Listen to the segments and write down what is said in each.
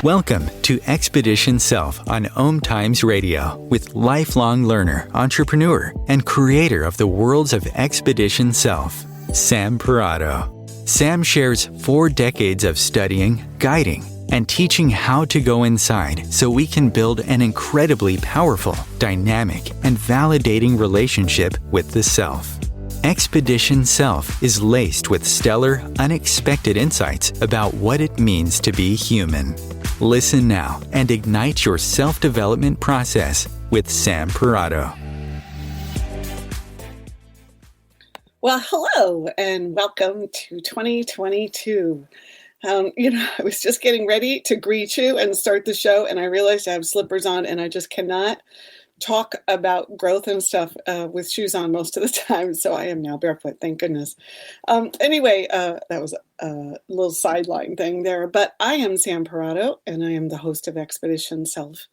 Welcome to Expedition Self on OMTimes Radio with lifelong learner, entrepreneur, and creator of the worlds of Expedition Self, Sam Parrotto. Sam shares 4 decades of studying, guiding, and teaching how to go inside so we can build an incredibly powerful, dynamic, and validating relationship with the self. Expedition Self is laced with stellar, unexpected insights about what it means to be human. Listen now and ignite your self-development process with Sam Parrotto. Well, hello and welcome to 2022. I was just getting ready to greet you and start the show, and I realized I have slippers on and I just cannot talk about growth and stuff with shoes on most of the time, so I am now barefoot, thank goodness. Anyway, that was a little sideline thing there, but I am Sam Parrotto, and I am the host of Expedition Self.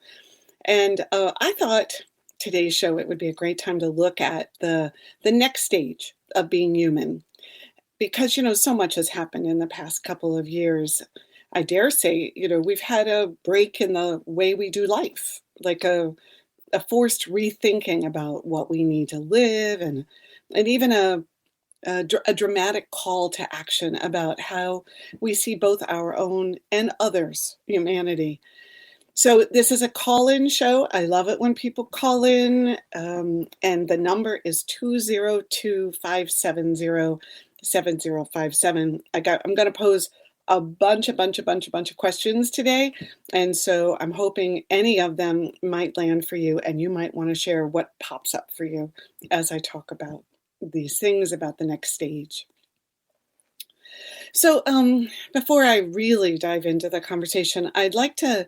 And I thought today's show, it would be a great time to look at the next stage of being human, because, so much has happened in the past couple of years. I dare say, we've had a break in the way we do life, like a forced rethinking about what we need to live, and even a dramatic call to action about how we see both our own and others' humanity. So this is a call-in show. I love it when people call in, and the number is 202-570-7057. I'm going to pose a bunch of questions today. And so I'm hoping any of them might land for you, and you might want to share what pops up for you as I talk about these things about the next stage. So before I really dive into the conversation, I'd like to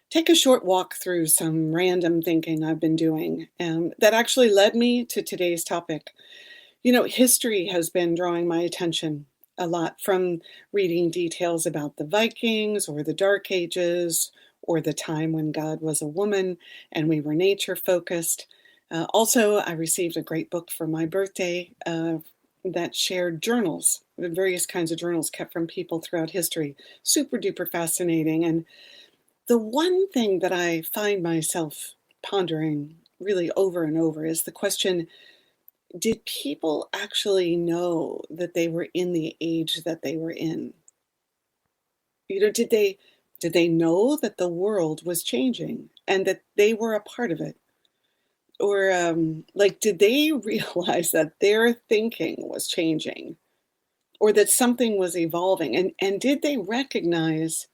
take a short walk through some random thinking I've been doing that actually led me to today's topic. History has been drawing my attention a lot, from reading details about the Vikings or the Dark Ages or the time when God was a woman and we were nature focused. Also, I received a great book for my birthday that shared journals, various kinds of journals kept from people throughout history. Super duper fascinating. And the one thing that I find myself pondering really over and over is the question, did people actually know that they were in the age that they were in? Did they know that the world was changing and that they were a part of it? Or did they realize that their thinking was changing, or that something was evolving? And did they recognize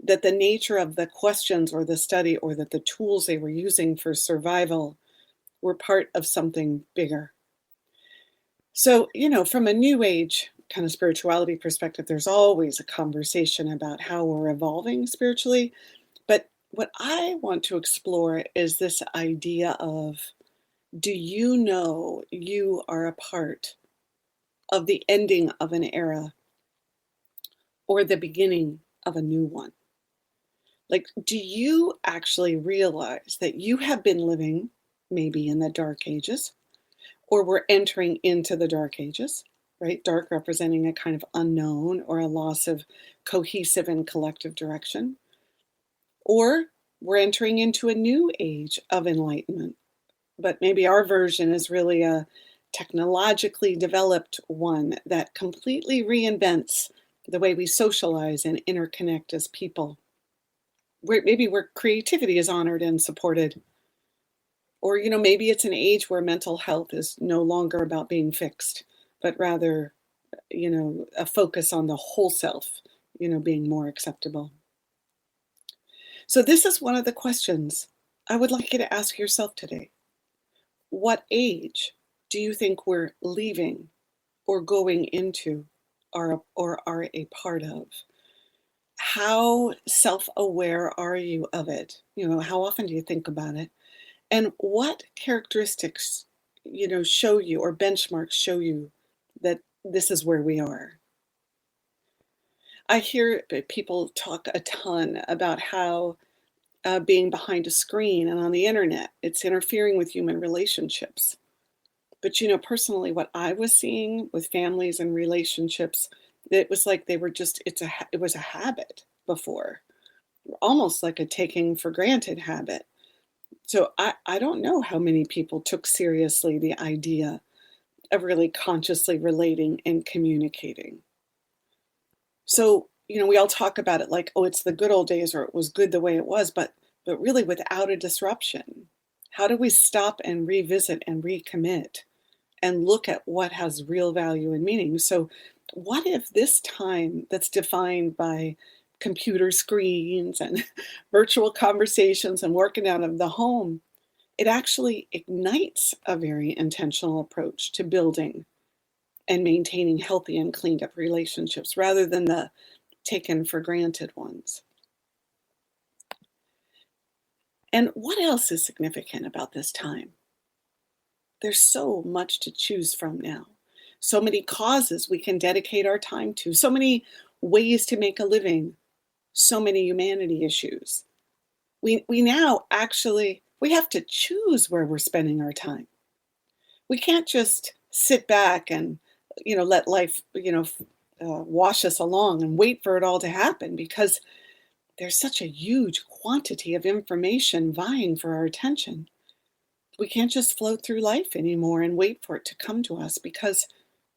that the nature of the questions or the study, or that the tools they were using for survival were part of something bigger? So, from a new age kind of spirituality perspective, there's always a conversation about how we're evolving spiritually. But what I want to explore is this idea of, do you know you are a part of the ending of an era or the beginning of a new one? Do you actually realize that you have been living maybe in the Dark Ages, or we're entering into the Dark Ages, right? Dark representing a kind of unknown or a loss of cohesive and collective direction. Or we're entering into a new age of enlightenment, but maybe our version is really a technologically developed one that completely reinvents the way we socialize and interconnect as people. Where creativity is honored and supported. Or, maybe it's an age where mental health is no longer about being fixed, but rather, a focus on the whole self, being more acceptable. So this is one of the questions I would like you to ask yourself today. What age do you think we're leaving or going into or are a part of? How self-aware are you of it? How often do you think about it? And what characteristics, show you, or benchmarks show you that this is where we are? I hear people talk a ton about how being behind a screen and on the internet, it's interfering with human relationships. But, personally, what I was seeing with families and relationships, it was like they were just, it was a habit before. almost like a taking for granted habit. So I don't know how many people took seriously the idea of really consciously relating and communicating. So, we all talk about it like, oh, it's the good old days, or it was good the way it was, but really without a disruption. How do we stop and revisit and recommit and look at what has real value and meaning? So, what if this time that's defined by computer screens and virtual conversations and working out of the home, it actually ignites a very intentional approach to building and maintaining healthy and cleaned up relationships rather than the taken for granted ones? And what else is significant about this time? There's so much to choose from now. So many causes we can dedicate our time to, so many ways to make a living, so many humanity issues. We now actually we have to choose where we're spending our time. We can't just sit back and let life wash us along and wait for it all to happen, because there's such a huge quantity of information vying for our attention. We can't just float through life anymore and wait for it to come to us, because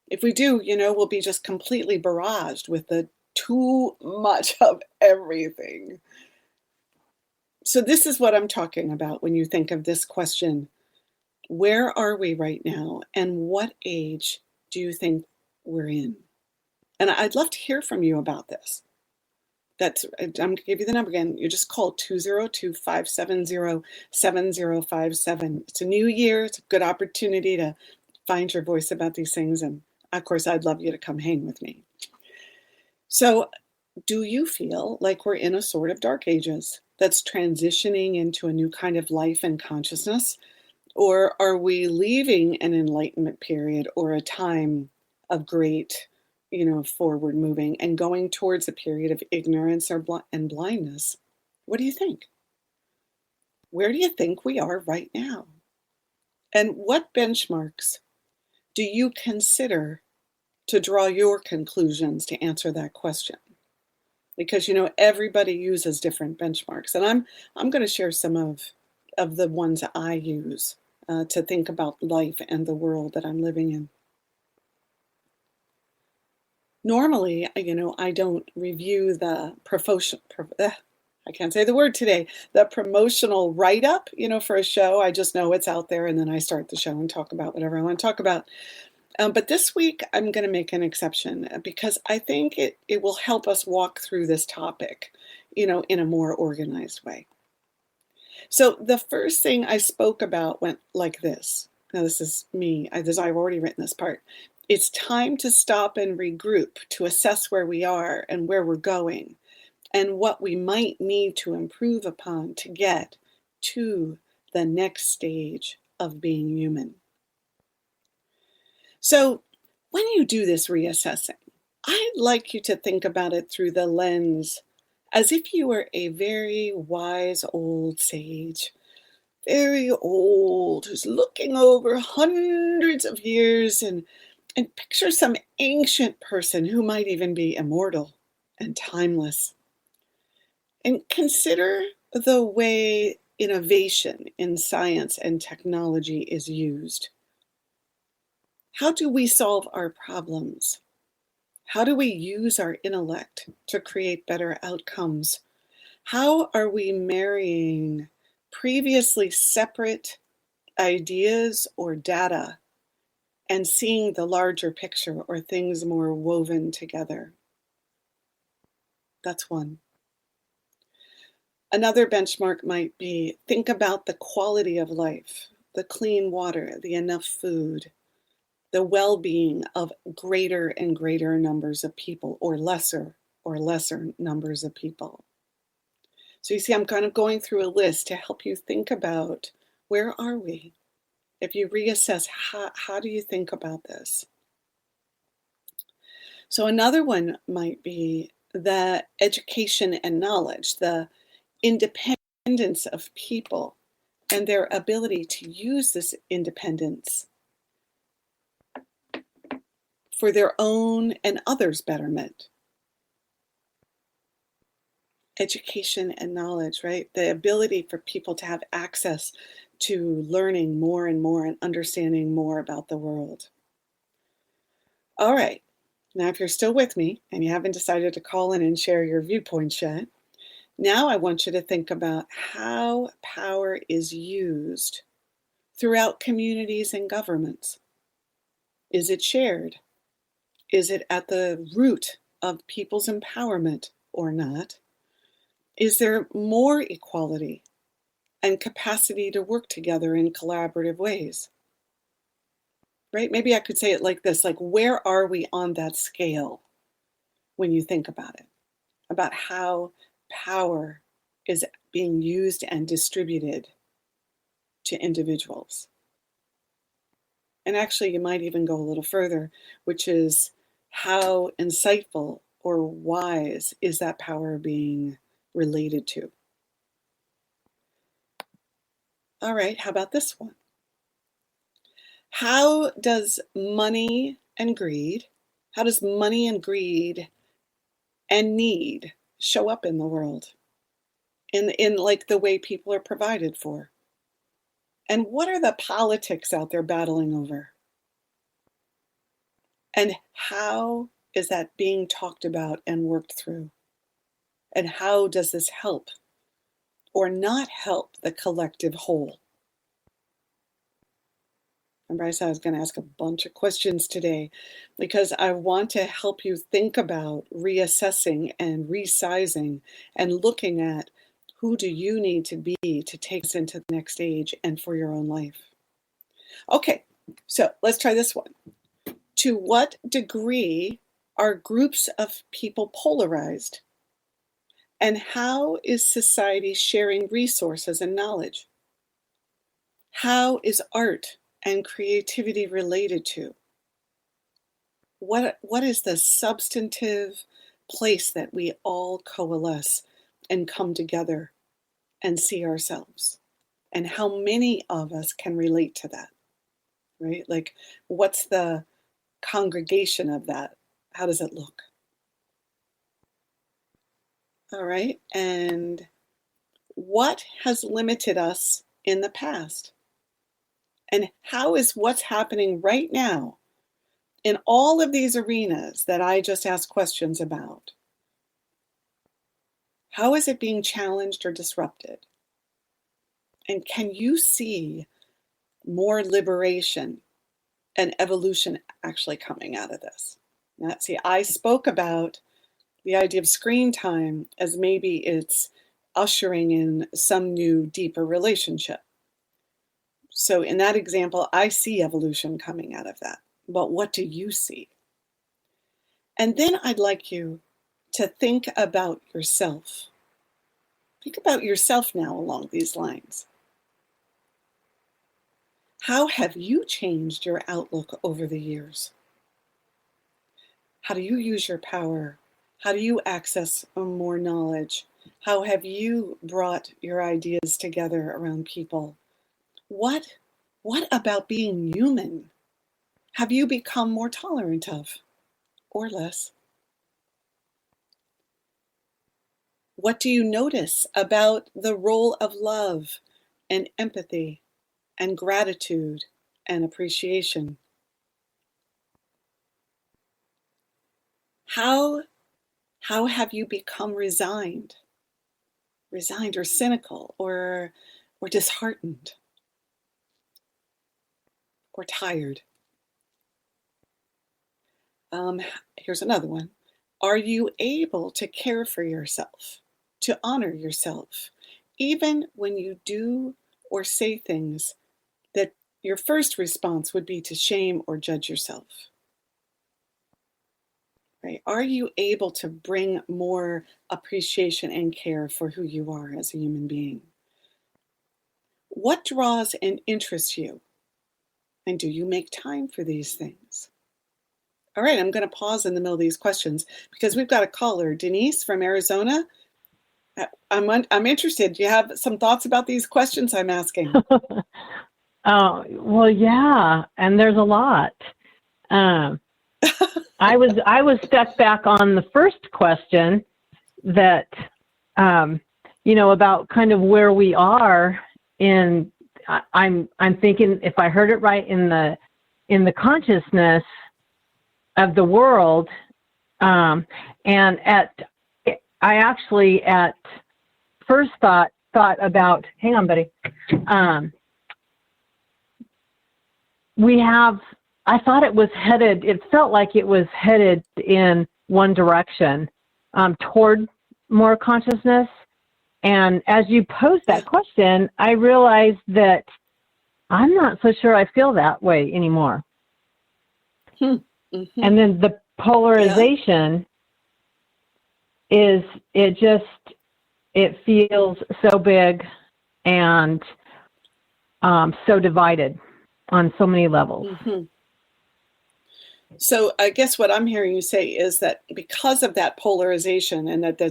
if we do, we'll be just completely barraged with the too much of everything. So this is what I'm talking about when you think of this question. Where are we right now, and what age do you think we're in? And I'd love to hear from you about this. I'm going to give you the number again. You just call 202-570-7057. It's a new year. It's a good opportunity to find your voice about these things. And of course, I'd love you to come hang with me. So do you feel like we're in a sort of dark ages that's transitioning into a new kind of life and consciousness? Or are we leaving an enlightenment period or a time of great, forward moving and going towards a period of ignorance and blindness? What do you think? Where do you think we are right now? And what benchmarks do you consider to draw your conclusions to answer that question? Because, everybody uses different benchmarks. And I'm going to share some of the ones that I use to think about life and the world that I'm living in. Normally, I don't review the I can't say the word today, the promotional write-up, for a show. I just know it's out there, and then I start the show and talk about whatever I want to talk about. But this week, I'm going to make an exception because I think it will help us walk through this topic, in a more organized way. So the first thing I spoke about went like this. Now, this is me. I've already written this part. It's time to stop and regroup, to assess where we are and where we're going, and what we might need to improve upon to get to the next stage of being human. So when you do this reassessing, I'd like you to think about it through the lens as if you were a very wise old sage, very old, who's looking over hundreds of years, and picture some ancient person who might even be immortal and timeless. And consider the way innovation in science and technology is used. How do we solve our problems? How do we use our intellect to create better outcomes? How are we marrying previously separate ideas or data and seeing the larger picture, or things more woven together? That's one. Another benchmark might be, think about the quality of life, the clean water, the enough food, the well-being of greater and greater numbers of people, or lesser numbers of people. So you see, I'm kind of going through a list to help you think about, where are we? If you reassess, how do you think about this? So another one might be the education and knowledge, the independence of people and their ability to use this independence for their own and others' betterment. education and knowledge, right? The ability for people to have access to learning more and more and understanding more about the world. All right. Now, if you're still with me and you haven't decided to call in and share your viewpoints yet, now I want you to think about how power is used throughout communities and governments. Is it shared? Is it at the root of people's empowerment or not? Is there more equality and capacity to work together in collaborative ways? Right? Maybe I could say it like this, like, where are we on that scale when you think about it? About how power is being used and distributed to individuals. And actually, you might even go a little further, which is how insightful or wise is that power being related to? All right, how about this one? How does money and greed and need show up in the world? In like the way people are provided for? And what are the politics out there battling over? And how is that being talked about and worked through? And how does this help or not help the collective whole? Remember, I said I was going to ask a bunch of questions today because I want to help you think about reassessing and resizing and looking at who do you need to be to take us into the next stage and for your own life. Okay, so let's try this one. To what degree are groups of people polarized? And how is society sharing resources and knowledge? How is art and creativity related to? What is the substantive place that we all coalesce and come together and see ourselves? And how many of us can relate to that, right? Like, what's the congregation of that? How does it look? All right, and what has limited us in the past? And how is what's happening right now in all of these arenas that I just asked questions about? How is it being challenged or disrupted? And can you see more liberation and evolution actually coming out of this? Now, see, I spoke about the idea of screen time as maybe it's ushering in some new, deeper relationship. So in that example, I see evolution coming out of that. But what do you see? And then I'd like you to think about yourself. Think about yourself now along these lines. How have you changed your outlook over the years? How do you use your power? How do you access more knowledge? How have you brought your ideas together around people? What about being human have you become more tolerant of, or less? What do you notice about the role of love and empathy and gratitude and appreciation? How have you become resigned or cynical or disheartened or tired? Here's another one. Are you able to care for yourself, to honor yourself, even when you do or say things that your first response would be to shame or judge yourself? Right? Are you able to bring more appreciation and care for who you are as a human being? What draws and interests you? And do you make time for these things? All right, I'm going to pause in the middle of these questions because we've got a caller, Denise from Arizona. I'm interested. Do you have some thoughts about these questions I'm asking? Oh, well, yeah, and there's a lot. I was stuck back on the first question that about kind of where we are in. I'm thinking, if I heard it right, in the consciousness of the world, and I actually at first thought about. Hang on, buddy. I thought it was headed. It felt like it was headed in one direction, toward more consciousness. And as you posed that question, I realized that I'm not so sure I feel that way anymore. Mm-hmm. And then the polarization is, it feels so big and so divided on so many levels. Mm-hmm. So I guess what I'm hearing you say is that because of that polarization and that the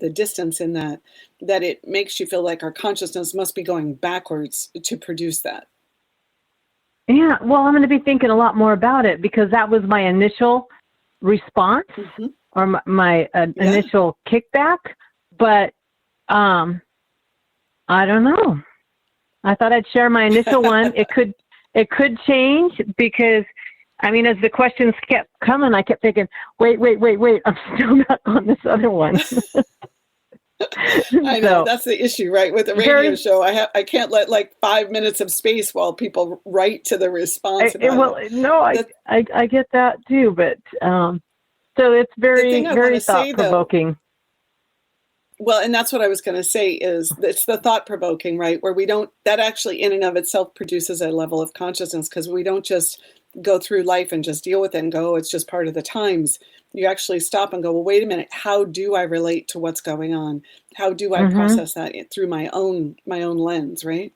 distance in that it makes you feel like our consciousness must be going backwards to produce that. Yeah, well, I'm going to be thinking a lot more about it, because that was my initial response, or my initial kickback. But I don't know. I thought I'd share my initial one. It could change, because as the questions kept coming, I kept thinking, wait, I'm still not on this other one. I know, that's the issue, right? With the radio show, I can't let 5 minutes of space while people write to the response. I get that too, but so it's very thought-provoking. Well, and that's what I was going to say, is it's the thought-provoking, right? Where that actually in and of itself produces a level of consciousness, because we don't just go through life and just deal with it and go, it's just part of the times. You actually stop and go, well, wait a minute, how do I relate to what's going on? How do I process that through my own lens, right?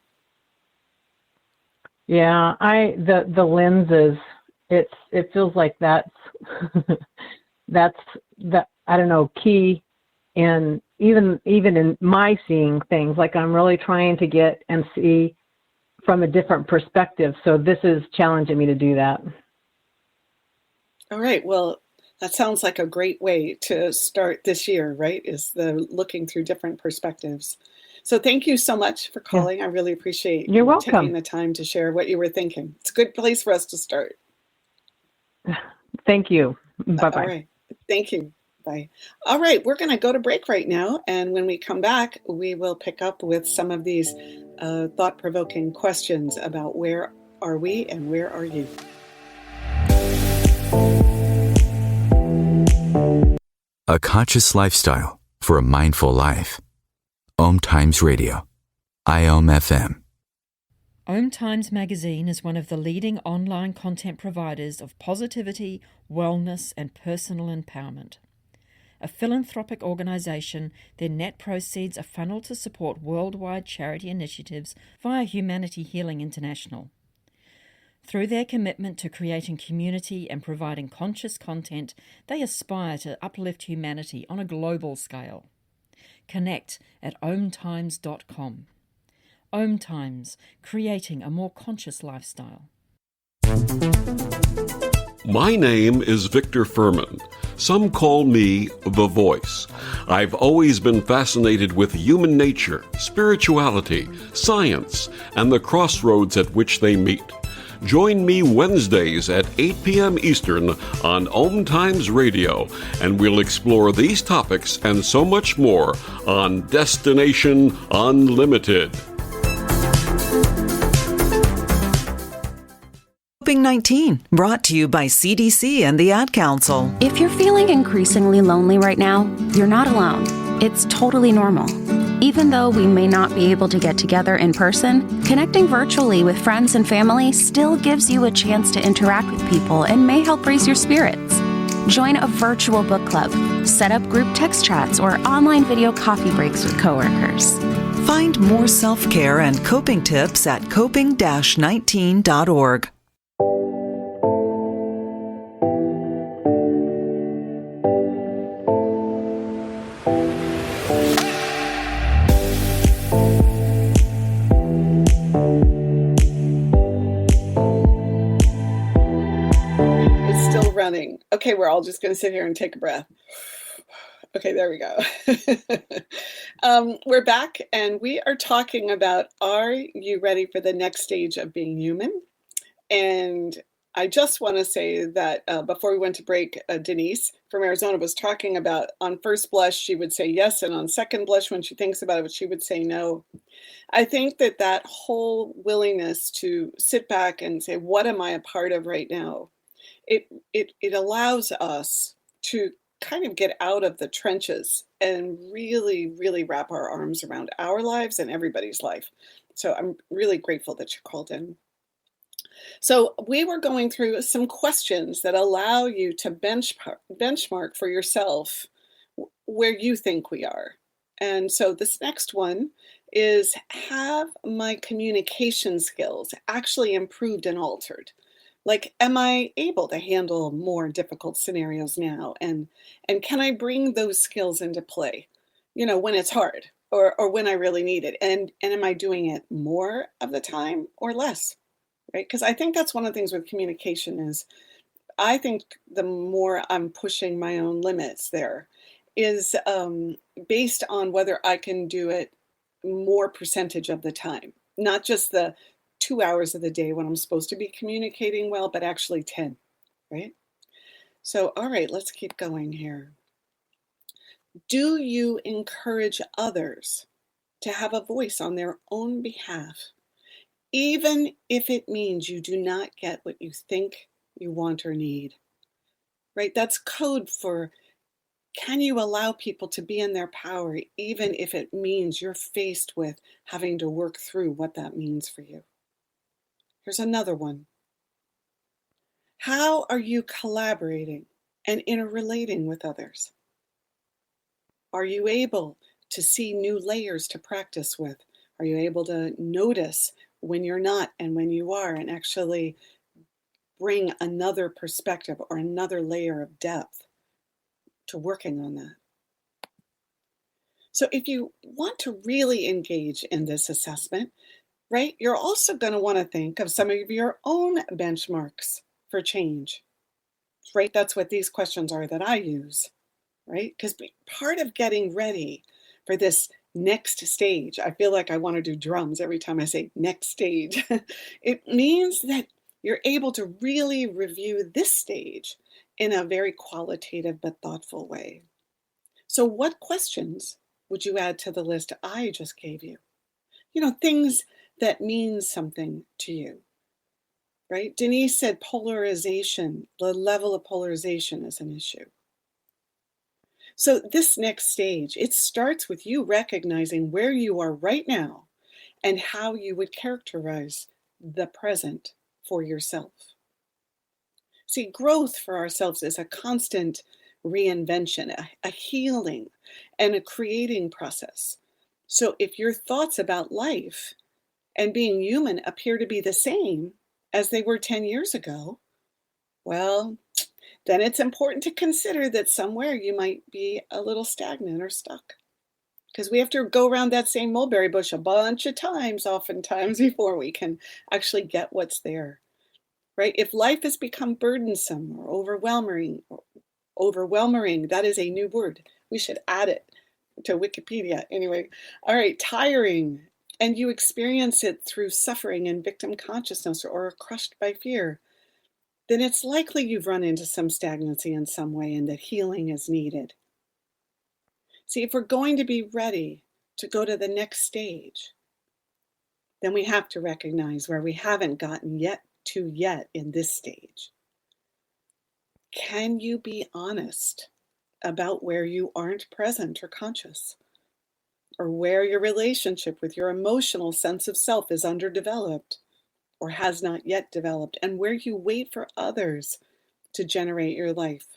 Yeah, the lenses, it feels like that's I don't know, key in even in my seeing things. Like, I'm really trying to get and see from a different perspective. So this is challenging me to do that. All right. Well, that sounds like a great way to start this year, right? Is the looking through different perspectives. So thank you so much for calling. I really appreciate You're welcome. Taking the time to share what you were thinking. It's a good place for us to start. Thank you. Bye-bye. All right. Thank you. Bye. All right. We're going to go to break right now. And when we come back, we will pick up with some of these thought-provoking questions about where are we and where are you? A conscious lifestyle for a mindful life. OMTimes Radio. IOM FM. OMTimes magazine is one of the leading online content providers of positivity, wellness, and personal empowerment. A philanthropic organisation, their net proceeds are funneled to support worldwide charity initiatives via Humanity Healing International. Through their commitment to creating community and providing conscious content, they aspire to uplift humanity on a global scale. Connect at omtimes.com. OMTimes, creating a more conscious lifestyle. My name is Victor Furman. Some call me The Voice. I've always been fascinated with human nature, spirituality, science, and the crossroads at which they meet. Join me Wednesdays at 8 p.m. Eastern on OMTimes Radio, and we'll explore these topics and so much more on Destination Unlimited. Coping-19, brought to you by CDC and the Ad Council. If you're feeling increasingly lonely right now, you're not alone. It's totally normal. Even though we may not be able to get together in person, connecting virtually with friends and family still gives you a chance to interact with people and may help raise your spirits. Join a virtual book club, set up group text chats, or online video coffee breaks with coworkers. Find more self-care and coping tips at coping-19.org. Running. Okay, we're all just going to sit here and take a breath. Okay, there we go. We're back and we are talking about, are you ready for the next stage of being human? And I just want to say that before we went to break, Denise from Arizona was talking about on first blush, she would say yes. And on second blush, when she thinks about it, she would say no. I think that that whole willingness to sit back and say, what am I a part of right now? It allows us to kind of get out of the trenches and really, really wrap our arms around our lives and everybody's life. So I'm really grateful that you called in. So we were going through some questions that allow you to benchmark for yourself where you think we are. And so this next one is, have my communication skills actually improved and altered? Like, am I able to handle more difficult scenarios now? And can I bring those skills into play, when it's hard or when I really need it? And am I doing it more of the time or less? Right? Because I think that's one of the things with communication is, I think the more I'm pushing my own limits there is based on whether I can do it more percentage of the time, not just the 2 hours of the day when I'm supposed to be communicating well, but actually 10, right? So, all right, let's keep going here. Do you encourage others to have a voice on their own behalf, even if it means you do not get what you think you want or need? Right? That's code for, can you allow people to be in their power, even if it means you're faced with having to work through what that means for you? Here's another one. How are you collaborating and interrelating with others? Are you able to see new layers to practice with? Are you able to notice when you're not and when you are, and actually bring another perspective or another layer of depth to working on that? So if you want to really engage in this assessment, right, you're also going to want to think of some of your own benchmarks for change, right? That's what these questions are that I use, right? Because part of getting ready for this next stage, I feel like I want to do drums every time I say next stage. It means that you're able to really review this stage in a very qualitative but thoughtful way. So what questions would you add to the list I just gave you? Things that mean something to you, right? Denise said polarization, the level of polarization is an issue. So this next stage, it starts with you recognizing where you are right now and how you would characterize the present for yourself. See, growth for ourselves is a constant reinvention, a healing, and a creating process. So if your thoughts about life and being human appear to be the same as they were 10 years ago, well, then it's important to consider that somewhere you might be a little stagnant or stuck. Because we have to go around that same mulberry bush a bunch of times, oftentimes, before we can actually get what's there, right? If life has become burdensome or overwhelming, that is a new word. We should add it to Wikipedia. Anyway, all right, tiring, and you experience it through suffering and victim consciousness or are crushed by fear, then it's likely you've run into some stagnancy in some way and that healing is needed. See, if we're going to be ready to go to the next stage, then we have to recognize where we haven't gotten yet in this stage. Can you be honest about where you aren't present or conscious, or where your relationship with your emotional sense of self is underdeveloped or has not yet developed, and where you wait for others to generate your life,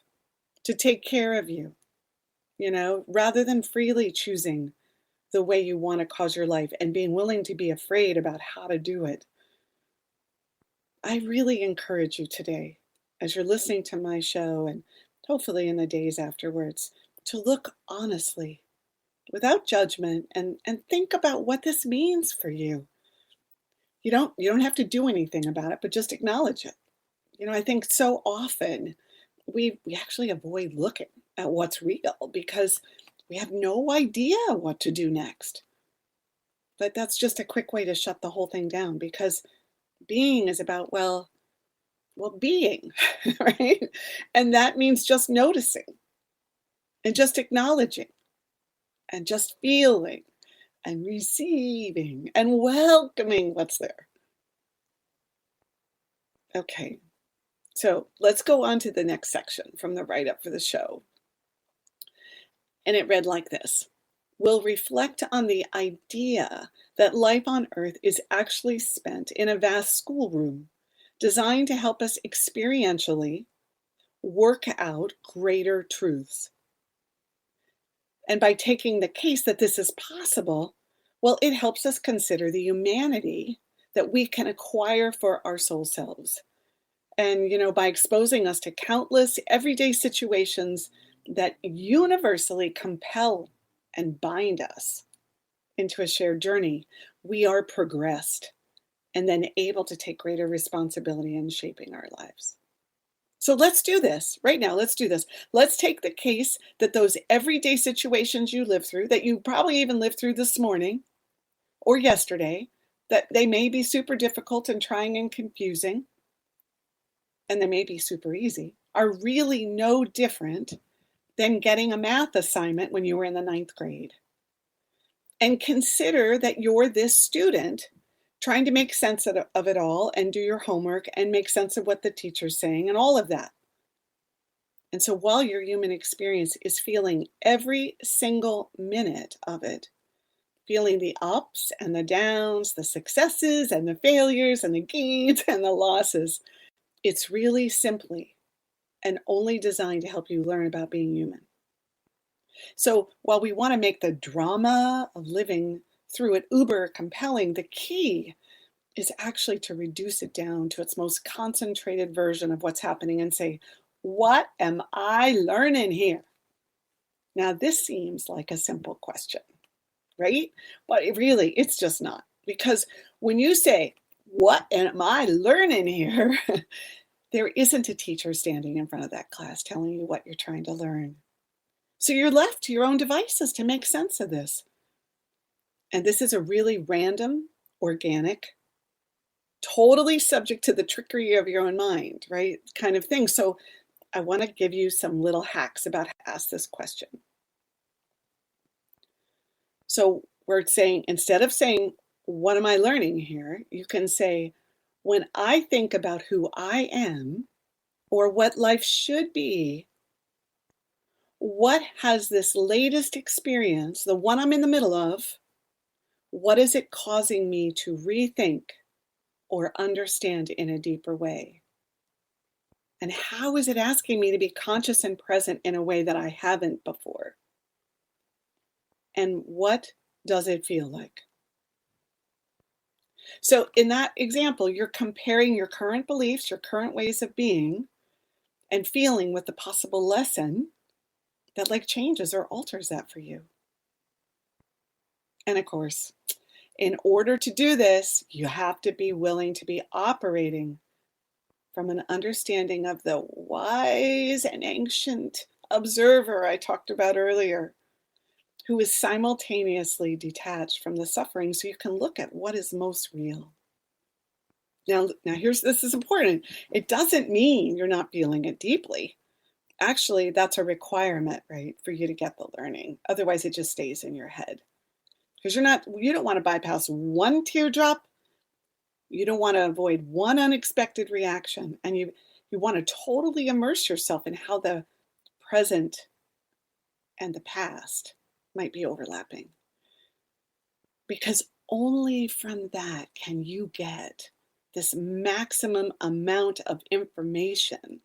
to take care of you, rather than freely choosing the way you want to cause your life and being willing to be afraid about how to do it? I really encourage you today, as you're listening to my show and hopefully in the days afterwards, to look honestly, without judgment, and think about what this means for you. You don't have to do anything about it, but just acknowledge it. I think so often we actually avoid looking. at what's real because we have no idea what to do next. But that's just a quick way to shut the whole thing down because being is about, well, being, right? And that means just noticing and just acknowledging and just feeling and receiving and welcoming what's there. Okay, so let's go on to the next section from the write-up for the show. And it read like this. We'll reflect on the idea that life on Earth is actually spent in a vast schoolroom designed to help us experientially work out greater truths. And by taking the case that this is possible, well, it helps us consider the humanity that we can acquire for our soul selves. And, by exposing us to countless everyday situations that universally compel and bind us into a shared journey, we are progressed and then able to take greater responsibility in shaping our lives. So let's do this right now. Let's do this. Let's take the case that those everyday situations you live through, that you probably even lived through this morning or yesterday, that they may be super difficult and trying and confusing, and they may be super easy, are really no different than getting a math assignment when you were in the 9th grade. And consider that you're this student trying to make sense of it all and do your homework and make sense of what the teacher's saying and all of that. And so while your human experience is feeling every single minute of it, feeling the ups and the downs, the successes and the failures and the gains and the losses, it's really simply and only designed to help you learn about being human. So while we want to make the drama of living through it uber compelling, the key is actually to reduce it down to its most concentrated version of what's happening and say, what am I learning here? Now, this seems like a simple question, right? But it's just not. Because when you say, what am I learning here? There isn't a teacher standing in front of that class telling you what you're trying to learn. So you're left to your own devices to make sense of this. And this is a really random, organic, totally subject to the trickery of your own mind, right? Kind of thing. So I want to give you some little hacks about how to ask this question. So we're saying, instead of saying, what am I learning here? You can say, when I think about who I am or what life should be, what has this latest experience, the one I'm in the middle of, what is it causing me to rethink or understand in a deeper way? And how is it asking me to be conscious and present in a way that I haven't before? And what does it feel like? So in that example, you're comparing your current beliefs, your current ways of being and feeling with the possible lesson that changes or alters that for you. And of course, in order to do this, you have to be willing to be operating from an understanding of the wise and ancient observer I talked about earlier, who is simultaneously detached from the suffering so you can look at what is most real. Now this is important. It doesn't mean you're not feeling it deeply. Actually, that's a requirement, right, for you to get the learning. Otherwise, it just stays in your head. Because you don't want to bypass one teardrop. You don't want to avoid one unexpected reaction. And you want to totally immerse yourself in how the present and the past might be overlapping. Because only from that can you get this maximum amount of information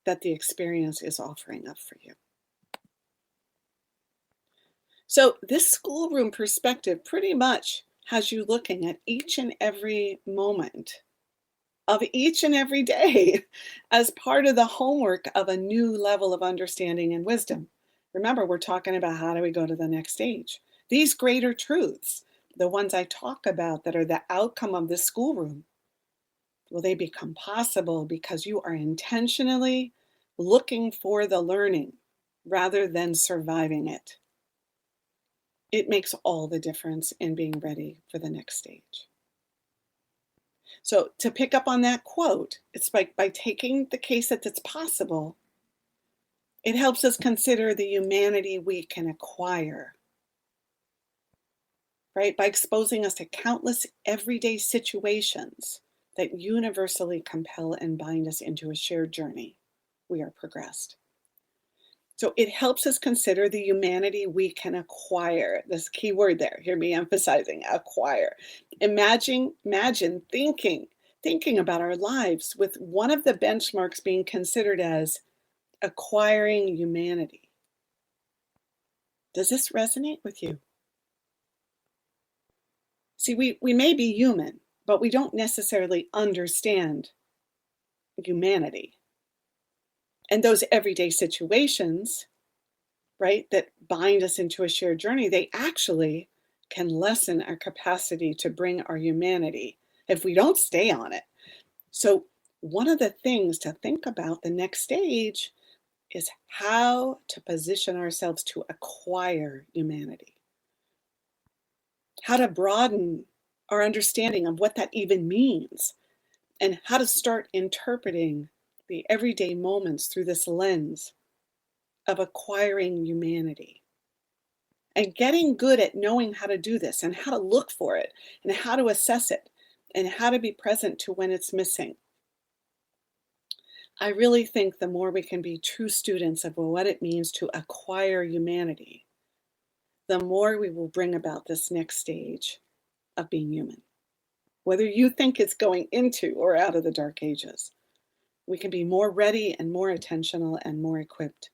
that the experience is offering up for you. So this schoolroom perspective pretty much has you looking at each and every moment of each and every day as part of the homework of a new level of understanding and wisdom. Remember, we're talking about how do we go to the next stage. These greater truths, the ones I talk about that are the outcome of this schoolroom, will they become possible because you are intentionally looking for the learning rather than surviving it. It makes all the difference in being ready for the next stage. So to pick up on that quote, it's like by taking the case that it's possible, it helps us consider the humanity we can acquire, right? By exposing us to countless everyday situations that universally compel and bind us into a shared journey, we are progressed. So it helps us consider the humanity we can acquire. This key word there, hear me emphasizing acquire. Imagine thinking about our lives with one of the benchmarks being considered as acquiring humanity. Does this resonate with you? See, we may be human, but we don't necessarily understand humanity. And those everyday situations, right, that bind us into a shared journey, they actually can lessen our capacity to bring our humanity if we don't stay on it. So one of the things to think about the next stage is how to position ourselves to acquire humanity. How to broaden our understanding of what that even means, and how to start interpreting the everyday moments through this lens of acquiring humanity. And getting good at knowing how to do this and how to look for it and how to assess it and how to be present to when it's missing. I really think the more we can be true students of what it means to acquire humanity, the more we will bring about this next stage of being human. Whether you think it's going into or out of the dark ages, we can be more ready and more attentional and more equipped.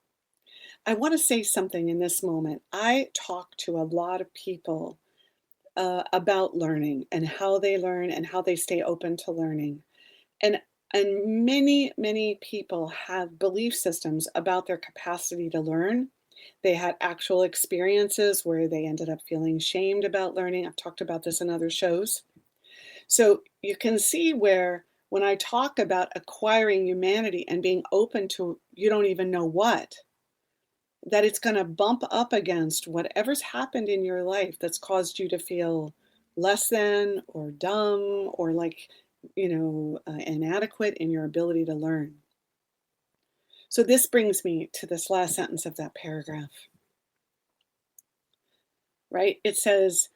I want to say something in this moment. I talk to a lot of people about learning and how they learn and how they stay open to learning. And many people have belief systems about their capacity to learn. They had actual experiences where they ended up feeling shamed about learning. I've talked about this in other shows. So you can see where when I talk about acquiring humanity and being open to you don't even know what, that it's going to bump up against whatever's happened in your life that's caused you to feel less than or dumb or like, inadequate in your ability to learn. So this brings me to this last sentence of that paragraph, right? It says,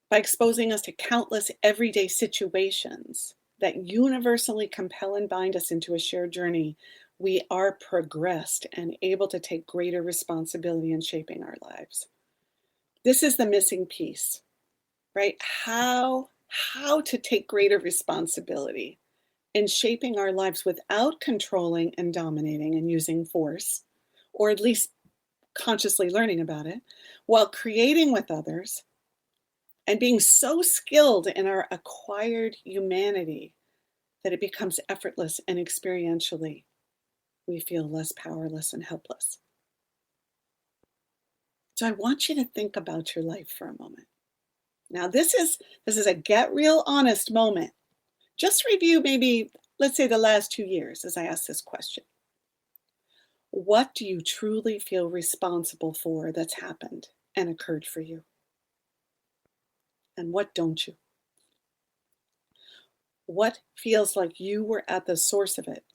by exposing us to countless everyday situations that universally compel and bind us into a shared journey, we are progressed and able to take greater responsibility in shaping our lives. This is the missing piece, right? How to take greater responsibility in shaping our lives without controlling and dominating and using force, or at least consciously learning about it, while creating with others and being so skilled in our acquired humanity that it becomes effortless and experientially we feel less powerless and helpless. So I want you to think about your life for a moment. Now this is a get real honest moment. Just review maybe, let's say the last 2 years as I ask this question. What do you truly feel responsible for that's happened and occurred for you? And what don't you? What feels like you were at the source of it?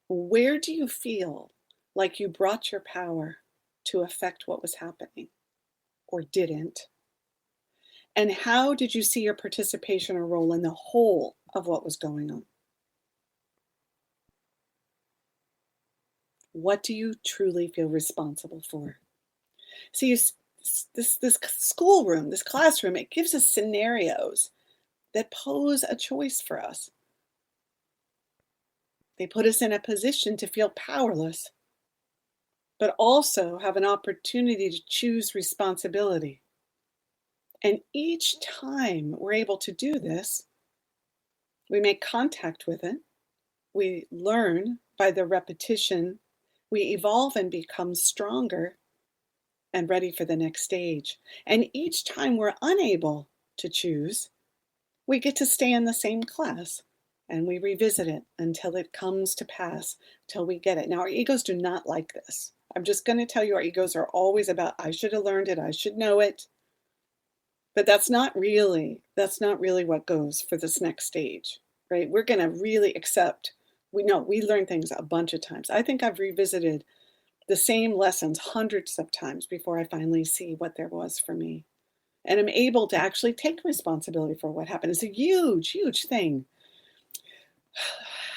Where do you feel like you brought your power to affect what was happening or didn't? And how did you see your participation or role in the whole of what was going on? What do you truly feel responsible for? See, this schoolroom, this classroom, it gives us scenarios that pose a choice for us. They put us in a position to feel powerless, but also have an opportunity to choose responsibility. And each time we're able to do this, we make contact with it, we learn by the repetition, we evolve and become stronger and ready for the next stage. And each time we're unable to choose, we get to stay in the same class and we revisit it until it comes to pass, till we get it. Now, our egos do not like this. I'm just going to tell you, our egos are always about, I should have learned it, I should know it. But that's not really what goes for this next stage, right? We're going to really accept, we learn things a bunch of times. I think I've revisited the same lessons hundreds of times before I finally see what there was for me. And I'm able to actually take responsibility for what happened. It's a huge, huge thing.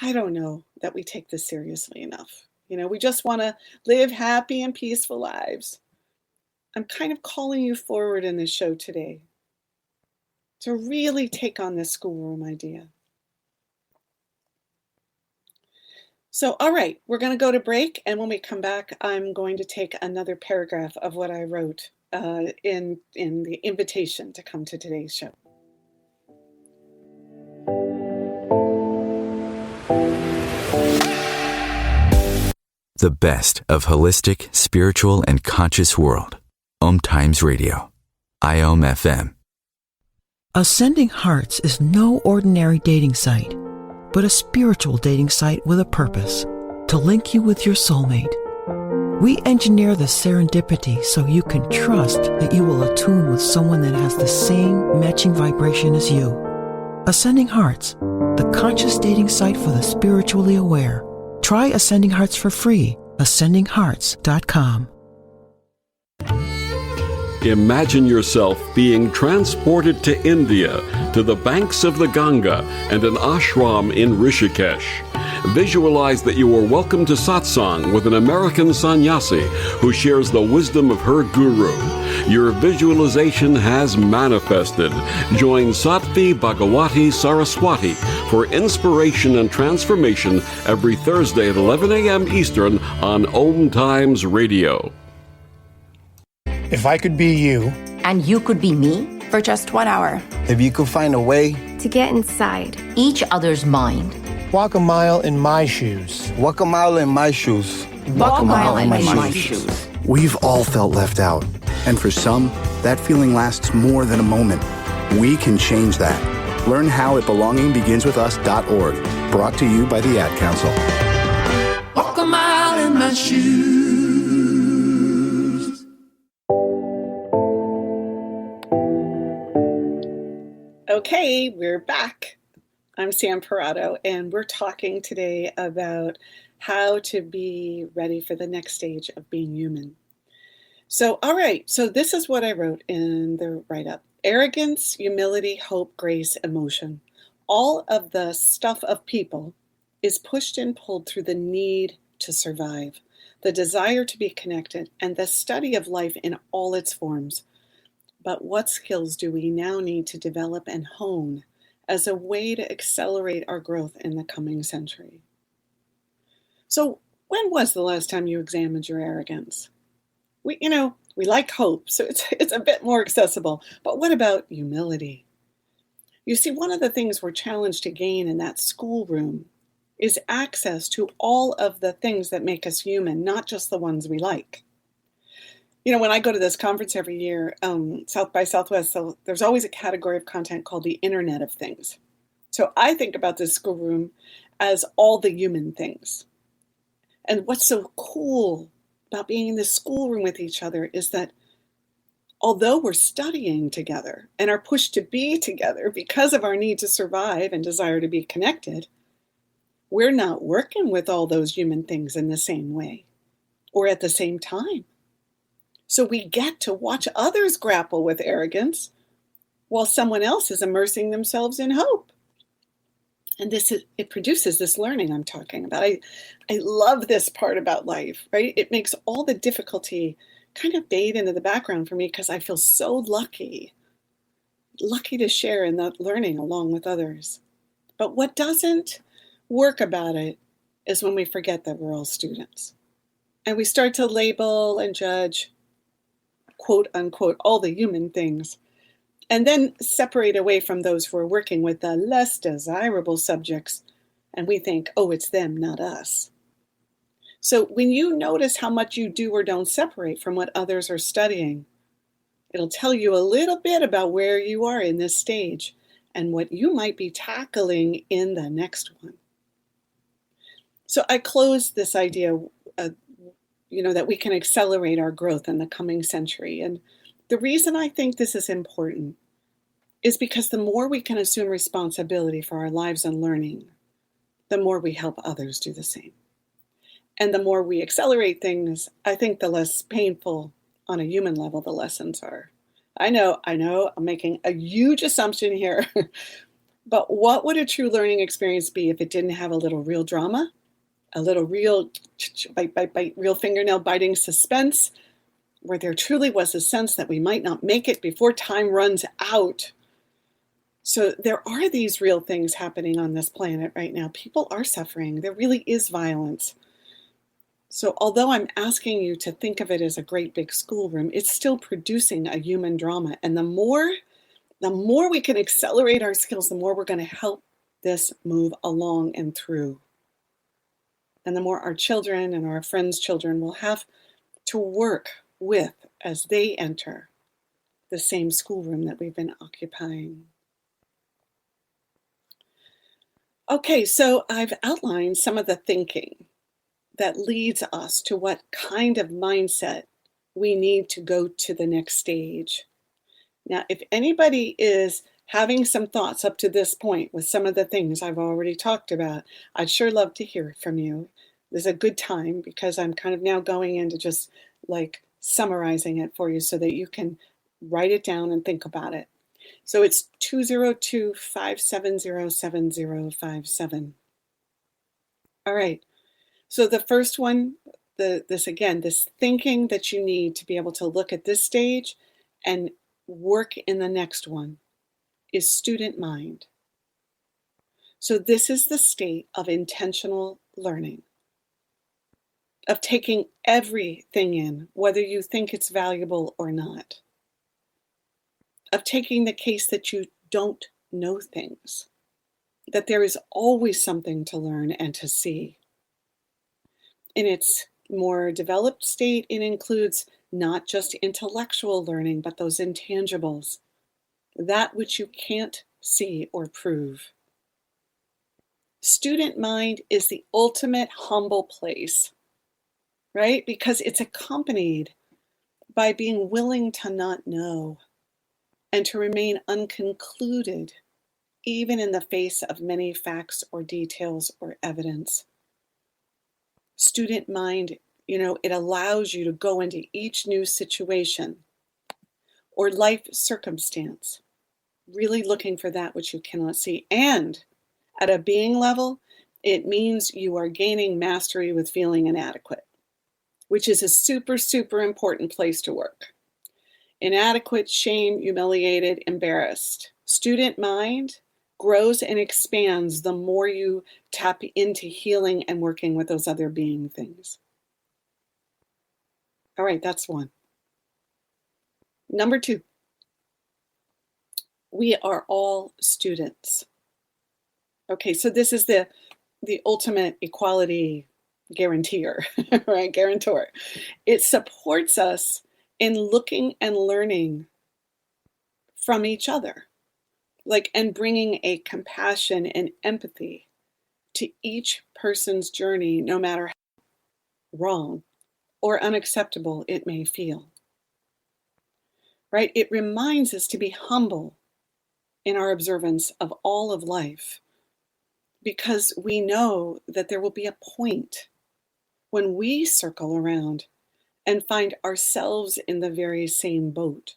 I don't know that we take this seriously enough. We just want to live happy and peaceful lives. I'm kind of calling you forward in this show today to really take on this schoolroom idea. So, all right, we're going to go to break. And when we come back, I'm going to take another paragraph of what I wrote in the invitation to come to today's show. The best of holistic, spiritual, and conscious world. OMTimes Radio. IOM FM. Ascending Hearts is no ordinary dating site, but a spiritual dating site with a purpose, to link you with your soulmate. We engineer the serendipity so you can trust that you will attune with someone that has the same matching vibration as you. Ascending Hearts, the conscious dating site for the spiritually aware. Try Ascending Hearts for free. AscendingHearts.com. Imagine yourself being transported to India, to the banks of the Ganga and an ashram in Rishikesh. Visualize that you are welcome to satsang with an American sannyasi who shares the wisdom of her guru. Your visualization has manifested. Join Sattvi Bhagawati Saraswati for inspiration and transformation every Thursday at 11 a.m. Eastern on OMTimes Radio. If I could be you, and you could be me, for just 1 hour, if you could find a way to get inside each other's mind, walk a mile in my shoes. Walk a mile in my shoes. Walk a mile in my shoes. We've all felt left out. And for some, that feeling lasts more than a moment. We can change that. Learn how at belongingbeginswithus.org. Brought to you by the Ad Council. Walk a mile in my shoes. Okay, we're back. I'm Sam Parrotto, and we're talking today about how to be ready for the next stage of being human. So, all right, so this is what I wrote in the write-up. Arrogance, humility, hope, grace, emotion. All of the stuff of people is pushed and pulled through the need to survive, the desire to be connected, and the study of life in all its forms. But what skills do we now need to develop and hone as a way to accelerate our growth in the coming century? So, when was the last time you examined your arrogance? We like hope, so it's a bit more accessible. But what about humility? You see, one of the things we're challenged to gain in that schoolroom is access to all of the things that make us human, not just the ones we like. When I go to this conference every year, South by Southwest, so there's always a category of content called the Internet of Things. So I think about this schoolroom as all the human things. And what's so cool about being in this schoolroom with each other is that although we're studying together and are pushed to be together because of our need to survive and desire to be connected, we're not working with all those human things in the same way or at the same time. So we get to watch others grapple with arrogance while someone else is immersing themselves in hope. And it produces this learning I'm talking about. I love this part about life, right? It makes all the difficulty kind of fade into the background for me because I feel so lucky to share in that learning along with others. But what doesn't work about it is when we forget that we're all students. And we start to label and judge, quote unquote, all the human things, and then separate away from those who are working with the less desirable subjects. And we think, oh, it's them, not us. So when you notice how much you do or don't separate from what others are studying, it'll tell you a little bit about where you are in this stage and what you might be tackling in the next one. So I close this idea that we can accelerate our growth in the coming century. And the reason I think this is important is because the more we can assume responsibility for our lives and learning, the more we help others do the same. And the more we accelerate things, I think the less painful on a human level the lessons are. I know, I'm making a huge assumption here. But what would a true learning experience be if it didn't have a little real drama, a little real bite, real fingernail biting suspense, where there truly was a sense that we might not make it before time runs out? So there are these real things happening on this planet right now. People are suffering. There really is violence. So although I'm asking you to think of it as a great big schoolroom, it's still producing a human drama. And the more we can accelerate our skills, the more we're going to help this move along and through. And the more our children and our friends' children will have to work with as they enter the same schoolroom that we've been occupying. Okay, so I've outlined some of the thinking that leads us to what kind of mindset we need to go to the next stage. Now, if anybody is having some thoughts up to this point with some of the things I've already talked about, I'd sure love to hear from you. This is a good time because I'm kind of now going into just like summarizing it for you so that you can write it down and think about it. So it's 202-570-7057. All right. So the first one, this thinking that you need to be able to look at this stage and work in the next one is student mind. So this is the state of intentional learning, of taking everything in, whether you think it's valuable or not, of taking the case that you don't know things, that there is always something to learn and to see. In its more developed state, it includes not just intellectual learning, but those intangibles, that which you can't see or prove. Student mind is the ultimate humble place, right? Because it's accompanied by being willing to not know and to remain unconcluded, even in the face of many facts or details or evidence. Student mind, it allows you to go into each new situation or life circumstance, really looking for that which you cannot see. And at a being level, it means you are gaining mastery with feeling inadequate, which is a super, super important place to work. Inadequate, shame, humiliated, embarrassed. Student mind grows and expands the more you tap into healing and working with those other being things. All right, that's one. Number two, we are all students. Okay, so this is the ultimate equality guarantor, right? Guarantor. It supports us in looking and learning from each other, and bringing a compassion and empathy to each person's journey, no matter how wrong or unacceptable it may feel, right? It reminds us to be humble in our observance of all of life, because we know that there will be a point when we circle around and find ourselves in the very same boat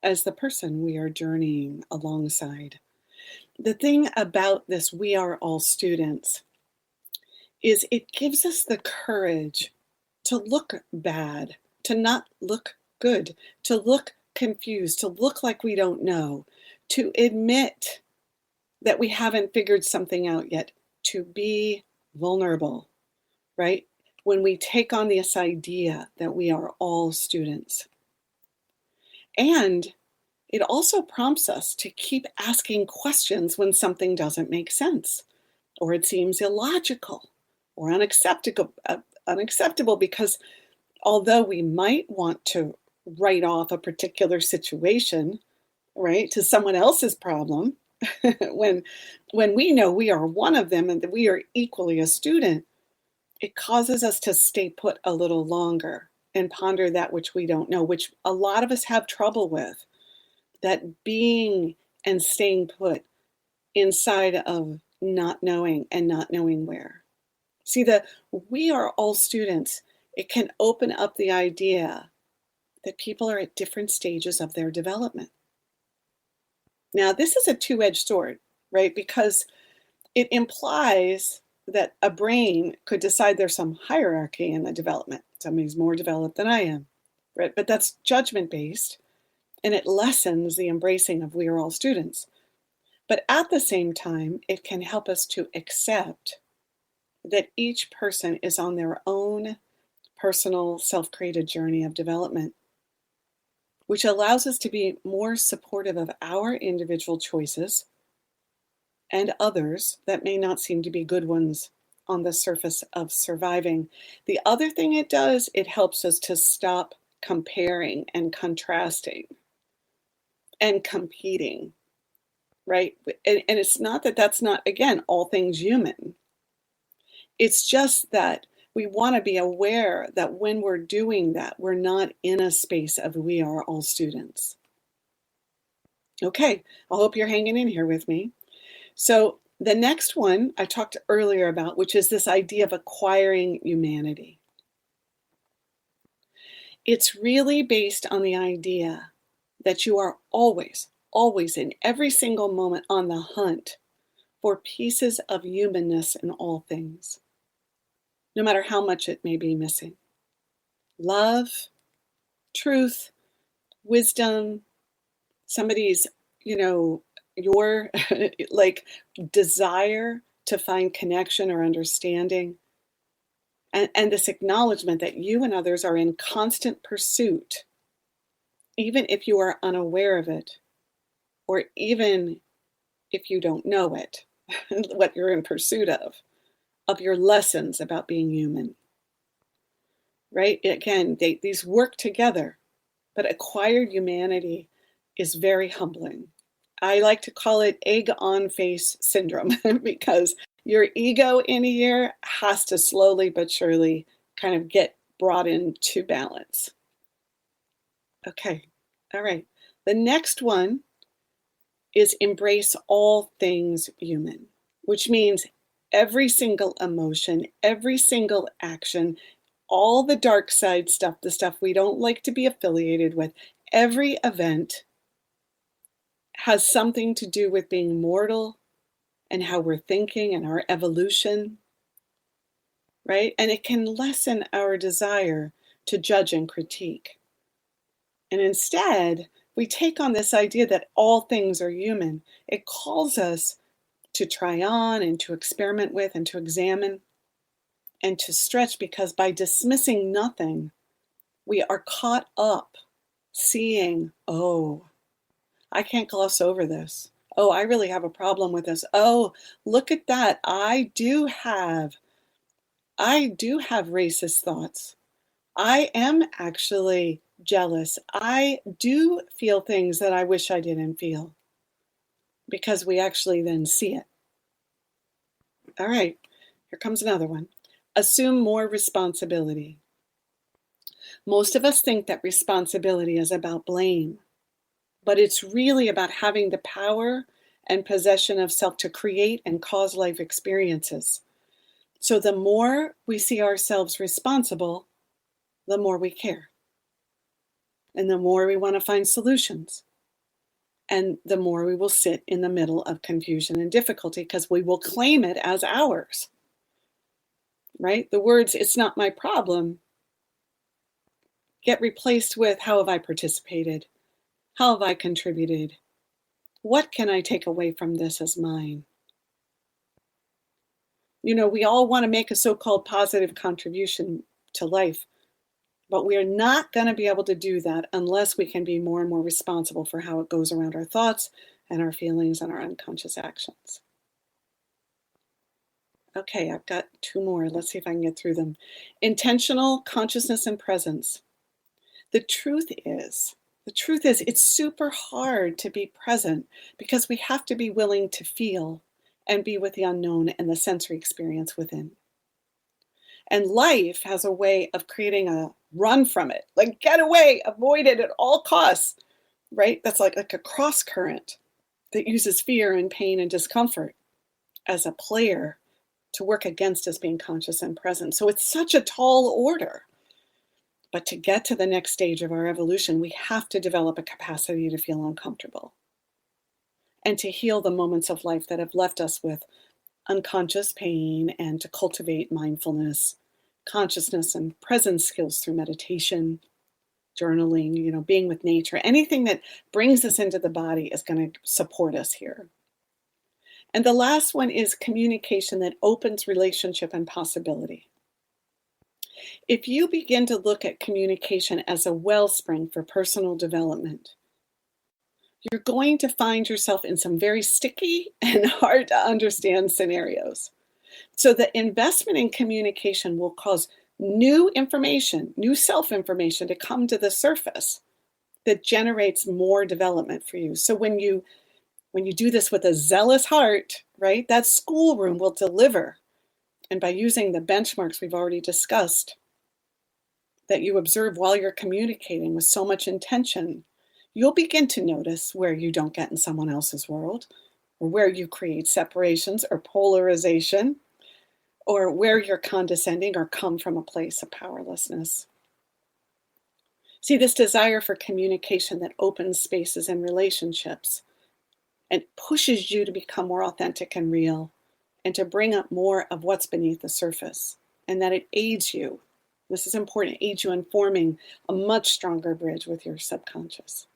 as the person we are journeying alongside. The thing about this "we are all students" is it gives us the courage to look bad, to not look good, to look confused, to look like we don't know, to admit that we haven't figured something out yet, to be vulnerable, right? When we take on this idea that we are all students. And it also prompts us to keep asking questions when something doesn't make sense, or it seems illogical or unacceptable, because although we might want to write off a particular situation, right, to someone else's problem, when we know we are one of them and that we are equally a student, it causes us to stay put a little longer and ponder that which we don't know, which a lot of us have trouble with. That being and staying put inside of not knowing and not knowing where. See, we are all students. It can open up the idea that people are at different stages of their development. Now, this is a two-edged sword, right? Because it implies that a brain could decide there's some hierarchy in the development. Somebody's more developed than I am, right? But that's judgment-based, and it lessens the embracing of we are all students. But at the same time, it can help us to accept that each person is on their own personal, self-created journey of development, which allows us to be more supportive of our individual choices and others that may not seem to be good ones on the surface of surviving. The other thing it does, it helps us to stop comparing and contrasting and competing, right? And it's not that that's not, again, all things human. It's just that we want to be aware that when we're doing that, we're not in a space of we are all students. Okay, I hope you're hanging in here with me. So the next one I talked earlier about, which is this idea of acquiring humanity. It's really based on the idea that you are always in every single moment on the hunt for pieces of humanness in all things, no matter how much it may be missing. Love, truth, wisdom, somebody's, your like desire to find connection or understanding, and this acknowledgement that you and others are in constant pursuit, even if you are unaware of it, or even if you don't know it, what you're in pursuit of your lessons about being human, right? Again, these work together, but acquired humanity is very humbling. I like to call it egg on face syndrome because your ego in here has to slowly but surely kind of get brought into balance. Okay, all right. The next one is embrace all things human, which means every single emotion, every single action, all the dark side stuff, the stuff we don't like to be affiliated with, every event has something to do with being mortal and how we're thinking and our evolution, right? And it can lessen our desire to judge and critique. And instead, we take on this idea that all things are human. It calls us to try on and to experiment with and to examine and to stretch, because by dismissing nothing, we are caught up seeing, oh, I can't gloss over this. Oh, I really have a problem with this. Oh, look at that. I do have racist thoughts. I am actually jealous. I do feel things that I wish I didn't feel, because we actually then see it. All right, here comes another one. Assume more responsibility. Most of us think that responsibility is about blame, but it's really about having the power and possession of self to create and cause life experiences. So the more we see ourselves responsible, the more we care. And the more we want to find solutions. And the more we will sit in the middle of confusion and difficulty, because we will claim it as ours. Right? The words, "it's not my problem," get replaced with, "how have I participated? How have I contributed? What can I take away from this as mine?" We all want to make a so-called positive contribution to life, but we are not going to be able to do that unless we can be more and more responsible for how it goes around our thoughts and our feelings and our unconscious actions. Okay, I've got two more. Let's see if I can get through them. Intentional consciousness and presence. The truth is, it's super hard to be present because we have to be willing to feel and be with the unknown and the sensory experience within. And life has a way of creating a run from it, like get away, avoid it at all costs, right? That's like a cross current that uses fear and pain and discomfort as a player to work against us being conscious and present. So it's such a tall order. But to get to the next stage of our evolution, we have to develop a capacity to feel uncomfortable and to heal the moments of life that have left us with unconscious pain, and to cultivate mindfulness, consciousness, and presence skills through meditation, journaling, being with nature. Anything that brings us into the body is going to support us here. And the last one is communication that opens relationship and possibility. If you begin to look at communication as a wellspring for personal development, you're going to find yourself in some very sticky and hard to understand scenarios. So the investment in communication will cause new information, new self-information to come to the surface that generates more development for you. So when you do this with a zealous heart, right, that schoolroom will deliver. And by using the benchmarks we've already discussed, that you observe while you're communicating with so much intention, you'll begin to notice where you don't get in someone else's world, or where you create separations or polarization, or where you're condescending or come from a place of powerlessness. See, this desire for communication that opens spaces in relationships and pushes you to become more authentic and real, and to bring up more of what's beneath the surface, and that it aids you. This is important, it aids you in forming a much stronger bridge with your subconscious.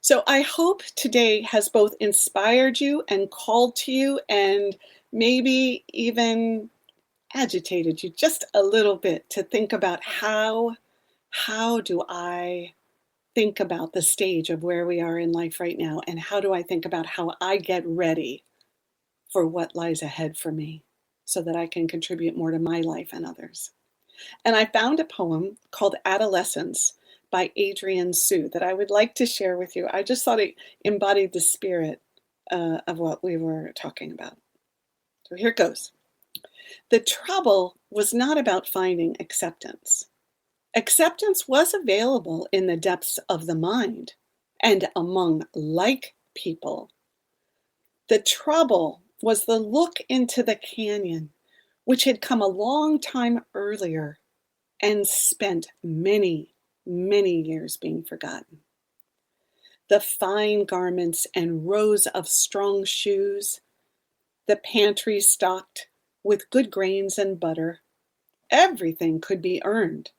So I hope today has both inspired you and called to you, and maybe even agitated you just a little bit to think about how do I think about the stage of where we are in life right now, and how do I think about how I get ready for what lies ahead for me so that I can contribute more to my life and others. And I found a poem called Adolescence by Adrienne Sue that I would like to share with you. I just thought it embodied the spirit of what we were talking about. So here it goes. The trouble was not about finding acceptance. Acceptance was available in the depths of the mind and among like people. The trouble was the look into the canyon, which had come a long time earlier and spent many, many years being forgotten. The fine garments and rows of strong shoes, the pantry stocked with good grains and butter, everything could be earned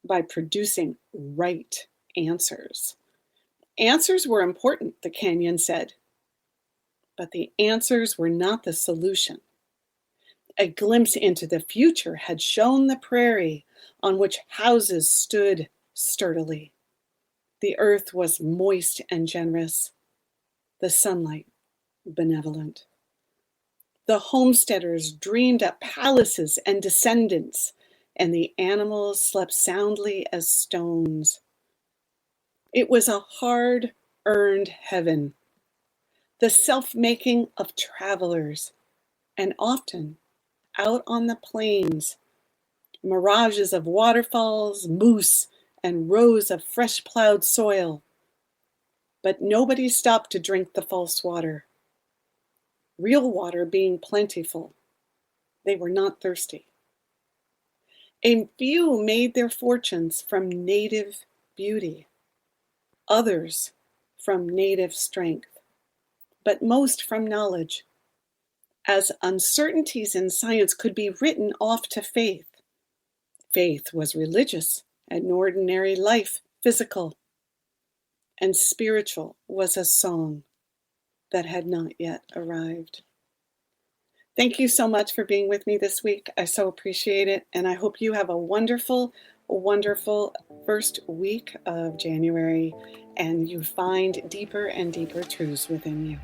by producing right answers. Answers were important, the canyon said, but the answers were not the solution. A glimpse into the future had shown the prairie on which houses stood sturdily. The earth was moist and generous, the sunlight benevolent. The homesteaders dreamed up palaces and descendants, and the animals slept soundly as stones. It was a hard-earned heaven, the self-making of travelers, and often out on the plains, mirages of waterfalls, moose, and rows of fresh-plowed soil. But nobody stopped to drink the false water. Real water being plentiful, they were not thirsty. A few made their fortunes from native beauty, others from native strength, but most from knowledge, as uncertainties in science could be written off to faith. Faith was religious and ordinary life physical, and spiritual was a song that had not yet arrived. Thank you so much for being with me this week. I so appreciate it, and I hope you have a wonderful, wonderful first week of January, and you find deeper and deeper truths within you.